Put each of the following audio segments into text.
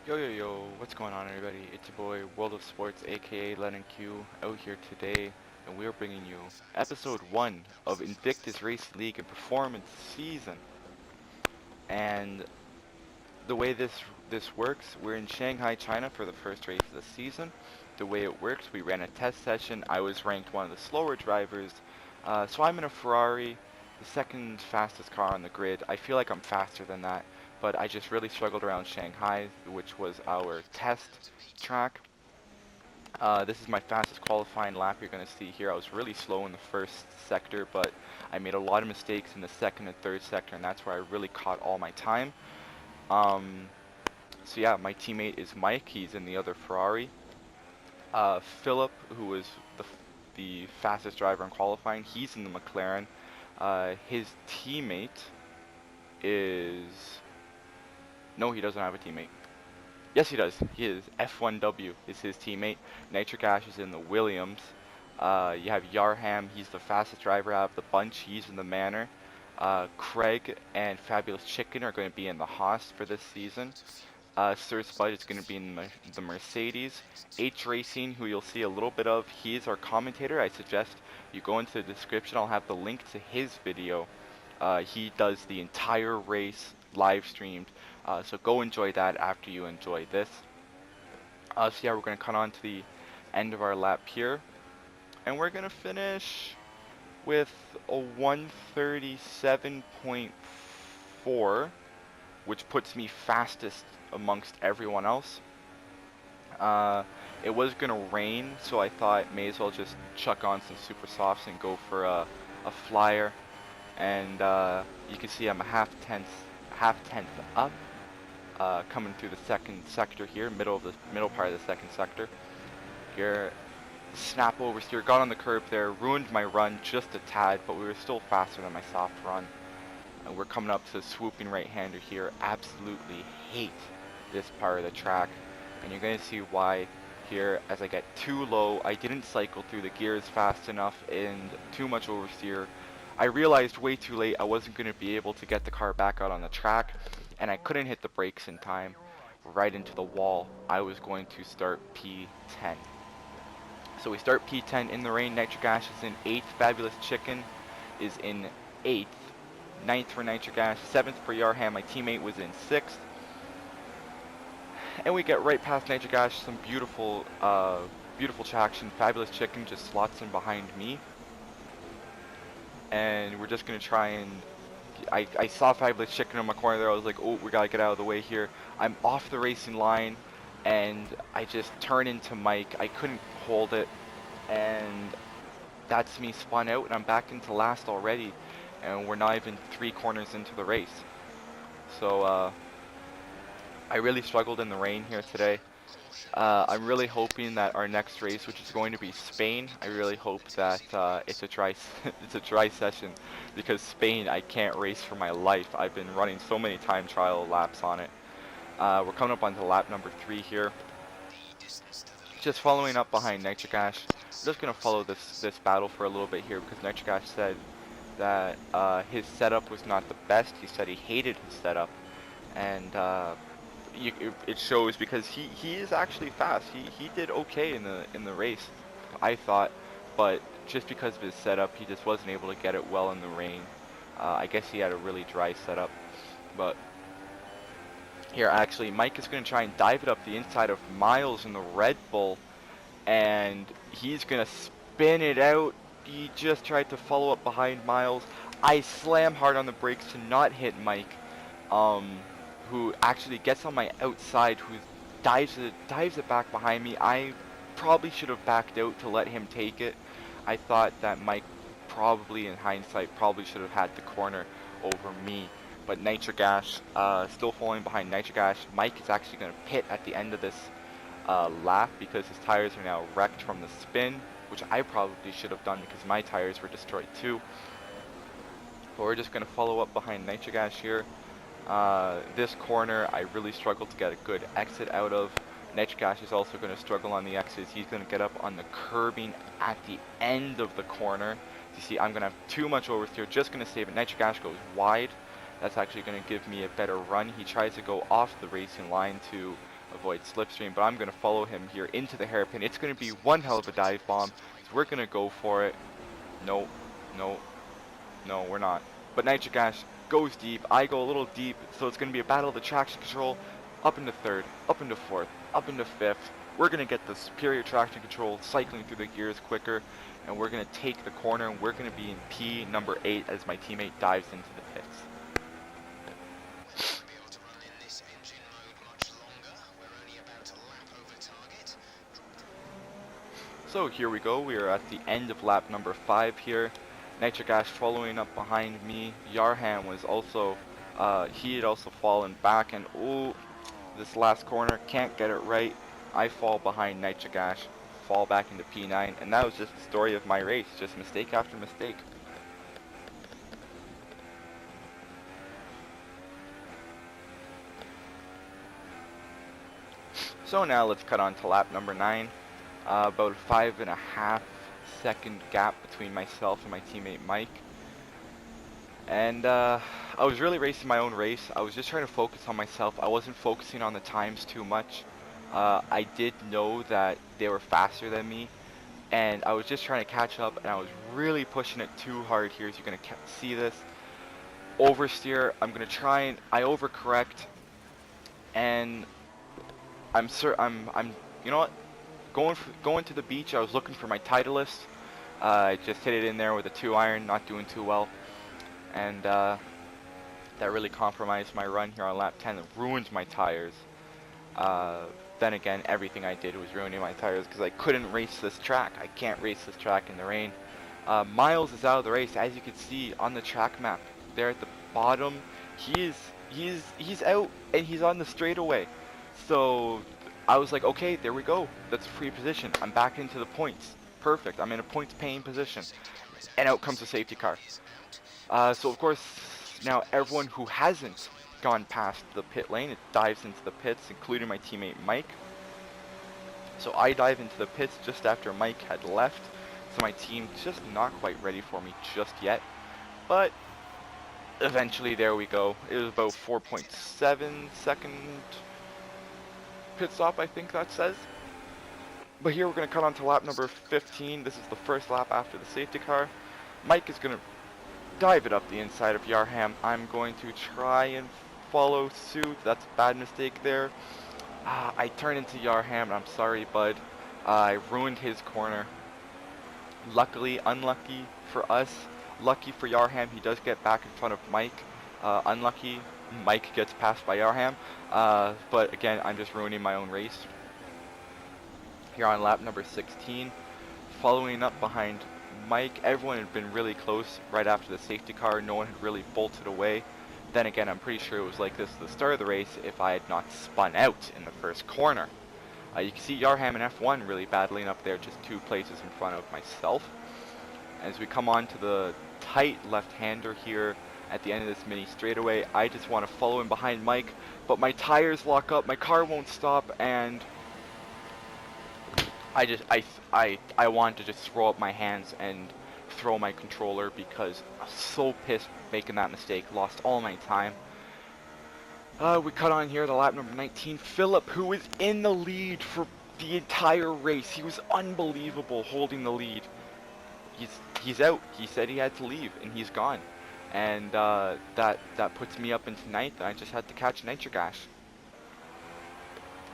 Yo, what's going on everybody? It's your boy World of Sports aka Lennon Q out here today, and we're bringing you episode 1 of Invictus Racing League and Performance Season. And the way this works, we're in Shanghai, China for the first race of the season. The way it works, we ran a test session. I was ranked one of the slower drivers, so I'm in a Ferrari, the second fastest car on the grid. I feel like I'm faster than that, but I just really struggled around Shanghai, which was our test track. This is my fastest qualifying lap you're going to see here. I was really slow in the first sector, but I made a lot of mistakes in the second and third sector, and that's where I really caught all my time. Um, so yeah, my teammate is Mike. He's in the other Ferrari. Philip, who was the fastest driver in qualifying, he's in the McLaren. His teammate is... No, he doesn't have a teammate. Yes, he does. He is. F1W is his teammate. Nitric Ash is in the Williams. You have Yarham. He's the fastest driver out of the bunch. He's in the Manor. Craig and Fabulous Chicken are going to be in the Haas for this season. Sir Spud is going to be in the Mercedes. H Racing, who you'll see a little bit of, he's our commentator. I suggest you go into the description. I'll have the link to his video. He does the entire race live streamed. So go enjoy that after you enjoy this. So yeah, we're going to cut on to the end of our lap here. And we're going to finish with a 137.4, which puts me fastest amongst everyone else. It was going to rain, so I thought may as well just chuck on some super softs and go for a flyer. And you can see I'm a half tenth up, coming through the second sector here, middle part of the second sector. Here, snap oversteer, got on the curb there, ruined my run just a tad, but we were still faster than my soft run. And we're coming up to the swooping right-hander here. Absolutely hate this part of the track, and you're going to see why here as I get too low. I didn't cycle through the gears fast enough and too much oversteer. I realized way too late I wasn't going to be able to get the car back out on the track, and I couldn't hit the brakes in time. Right into the wall. I was going to start P10. So we start P10 in the rain. Nitric Ash is in 8th. Fabulous Chicken is in 8th. 9th for Nitric Ash. 7th for Yarham. My teammate was in 6th. And we get right past Nitric Ash. Some beautiful traction. Fabulous Chicken just slots in behind me. And we're just going to try and... I saw Fabulous Chicken in my corner there. I was like, oh, we got to get out of the way here. I'm off the racing line, and I just turn into Mike. I couldn't hold it, and that's me spun out, and I'm back into last already. And we're not even 3 corners into the race. So, I really struggled in the rain here today. I'm really hoping that our next race, which is going to be Spain, I really hope that it's a dry session, because Spain I can't race for my life. I've been running so many time trial laps on it. We're coming up onto lap number 3 here. Just following up behind Nitric Ash. I'm just gonna follow this battle for a little bit here, because Nitric Ash said that his setup was not the best. He said he hated his setup, and it shows, because he is actually fast. He did okay in the race, I thought, but just because of his setup, he just wasn't able to get it well in the rain. I guess he had a really dry setup. But here, actually, Mike is going to try and dive it up the inside of Miles in the Red Bull, and he's going to spin it out. He just tried to follow up behind Miles. I slam hard on the brakes to not hit Mike, who actually gets on my outside, who dives it back behind me. I probably should have backed out to let him take it. I thought that Mike probably, in hindsight, probably should have had the corner over me. But Nitric Ash, still falling behind Nitric Ash. Mike is actually going to pit at the end of this lap, because his tires are now wrecked from the spin, which I probably should have done because my tires were destroyed too. But we're just going to follow up behind Nitric Ash here. This corner I really struggled to get a good exit out of. Nitric Ash is also going to struggle on the exits. He's going to get up on the curbing at the end of the corner. You see, I'm going to have too much oversteer, just going to save it. Nitric Ash goes wide. That's actually going to give me a better run. He tries to go off the racing line to avoid slipstream, but I'm going to follow him here into the hairpin. It's going to be one hell of a dive bomb, so we're going to go for it. No, no, no, we're not. But Nitric Ash goes deep, I go a little deep, so it's going to be a battle of the traction control, up into third, up into fourth, up into fifth. We're going to get the superior traction control, cycling through the gears quicker, and we're going to take the corner, and we're going to be in P number 8 as my teammate dives into the pits. So here we go, we are at the end of lap number 5 here. Nitric Ash following up behind me. Yarham was also, he had also fallen back, and ooh, this last corner, can't get it right. I fall behind Nitric Ash, fall back into P9, and that was just the story of my race, just mistake after mistake. So now let's cut on to lap number 9. About a 5.5 second gap between myself and my teammate Mike. And I was really racing my own race. I was just trying to focus on myself. I wasn't focusing on the times too much. I did know that they were faster than me, and I was just trying to catch up, and I was really pushing it too hard here, as you're going to see this. Oversteer, I'm going to try and I overcorrect, and I'm you know what? Going to the beach, I was looking for my Titleist. I just hit it in there with a 2-iron, not doing too well. And that really compromised my run here on lap 10. It ruined my tires. Then again, everything I did was ruining my tires because I couldn't race this track. I can't race this track in the rain. Miles is out of the race, as you can see on the track map. There at the bottom, he's out and he's on the straightaway. So I was like, okay, there we go. That's a free position. I'm back into the points. Perfect. I'm in a points paying position. And out comes the safety car. So of course, now everyone who hasn't gone past the pit lane, it dives into the pits, including my teammate Mike. So I dive into the pits just after Mike had left. So my team's just not quite ready for me just yet. But eventually, there we go. It was about 4.7 second pit stop, I think that says. But here we're going to cut on to lap number 15. This is the first lap after the safety car. Mike is going to dive it up the inside of Yarham. I'm going to try and follow suit. That's a bad mistake there. I turn into Yarham, and I'm sorry, bud. I ruined his corner. Luckily, unlucky for us. Lucky for Yarham, he does get back in front of Mike. Unlucky, Mike gets passed by Yarham. But again, I'm just ruining my own race. Here on lap number 16, following up behind Mike, everyone had been really close right after the safety car. No one had really bolted away. Then again, I'm pretty sure it was like this at the start of the race if I had not spun out in the first corner. You can see Yarham and F1 really battling up there, just 2 places in front of myself. As we come on to the tight left-hander here at the end of this mini straightaway, I just want to follow in behind Mike, but my tires lock up, my car won't stop, and I want to just throw up my hands and throw my controller because I was so pissed making that mistake, lost all my time. We cut on here to lap number 19. Philip, who was in the lead for the entire race, he was unbelievable holding the lead. He's out. He said he had to leave, and he's gone. And that puts me up into 9th. I just had to catch Nitric Ash.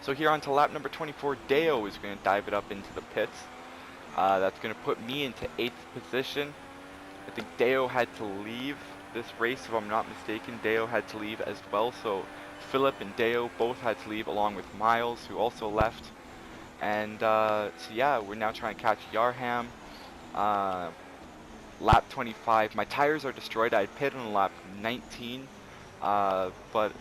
So here on to lap number 24, Deo is going to dive it up into the pits. That's going to put me into 8th position. I think Deo had to leave this race, if I'm not mistaken. Deo had to leave as well, so Philip and Deo both had to leave along with Miles, who also left. And so yeah, we're now trying to catch Yarham. Lap 25, my tires are destroyed. I pitted on lap 19, but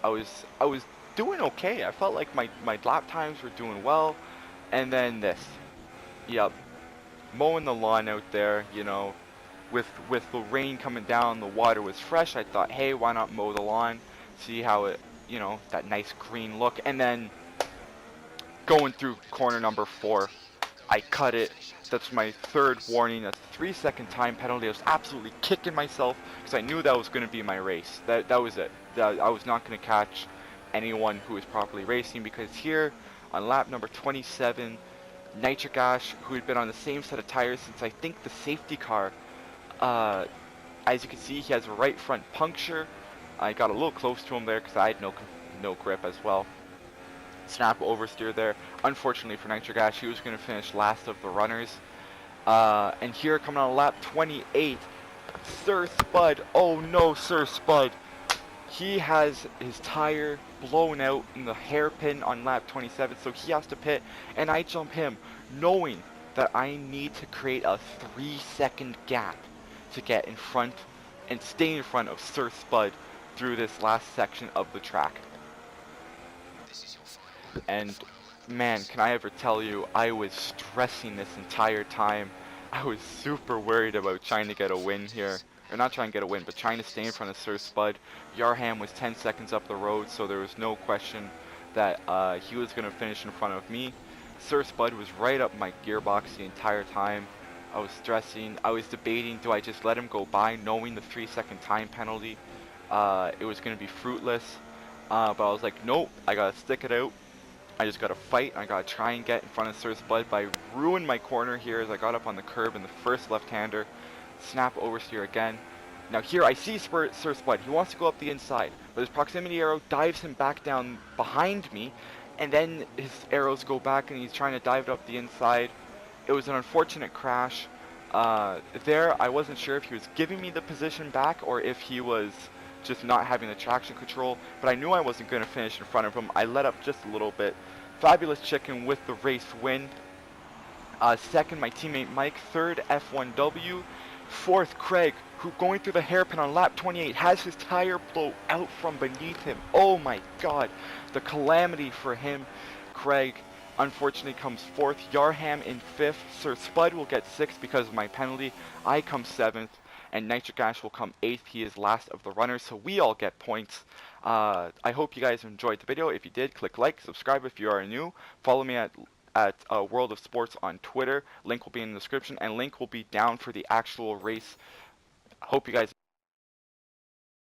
I was doing okay. I felt like my lap times were doing well, and then this. Yep, mowing the lawn out there, you know, with the rain coming down, the water was fresh. I thought, hey, why not mow the lawn, see how it, you know, that nice green look. And then going through corner number 4, I cut it. That's my 3rd warning. That's a 3-second time penalty. I was absolutely kicking myself because I knew that was going to be my race. That was it. I was not going to catch anyone who is properly racing, because here on lap number 27, Nitric Ash, who had been on the same set of tires since I think the safety car, as you can see, he has a right front puncture. I got a little close to him there because I had no grip as well. Snap oversteer there. Unfortunately for Nitric Ash, he was going to finish last of the runners. And here coming on lap 28, Sir Spud. Oh no, Sir Spud. He has his tire blown out in the hairpin on lap 27, so he has to pit, and I jump him, knowing that I need to create a 3-second gap to get in front and stay in front of Sir Spud through this last section of the track. And man, can I ever tell you, I was stressing this entire time. I was super worried about trying to get a win here. Or not trying to get a win, but trying to stay in front of Sir Spud. Yarham was 10 seconds up the road, so there was no question that he was going to finish in front of me. Sir Spud was right up my gearbox the entire time. I was stressing. I was debating, do I just let him go by, knowing the 3-second time penalty? It was going to be fruitless. But I was like, nope, I got to stick it out. I just got to fight. I got to try and get in front of Sir Spud by ruin my corner here as I got up on the curb in the first left-hander. Snap oversteer again. Now here I see Sir Spud. He wants to go up the inside, but his proximity arrow dives him back down behind me, and then his arrows go back and he's trying to dive up the inside. It was an unfortunate crash. There I wasn't sure if he was giving me the position back or if he was just not having the traction control, but I knew I wasn't going to finish in front of him. I let up just a little bit. Fabulous Chicken with the race win. Second, my teammate Mike. Third, F1W. Fourth, Craig, who going through the hairpin on lap 28 has his tire blow out from beneath him. Oh my god, the calamity for him. Craig unfortunately comes fourth. Yarham in fifth. Sir Spud will get sixth because of my penalty. I come seventh, and Nitric Ash will come eighth. He is last of the runners, so we all get points. I hope you guys enjoyed the video. If you did, click like, subscribe if you are new. Follow me at World of Sports on Twitter. Link will be in the description, and link will be down for the actual race. Hope you guys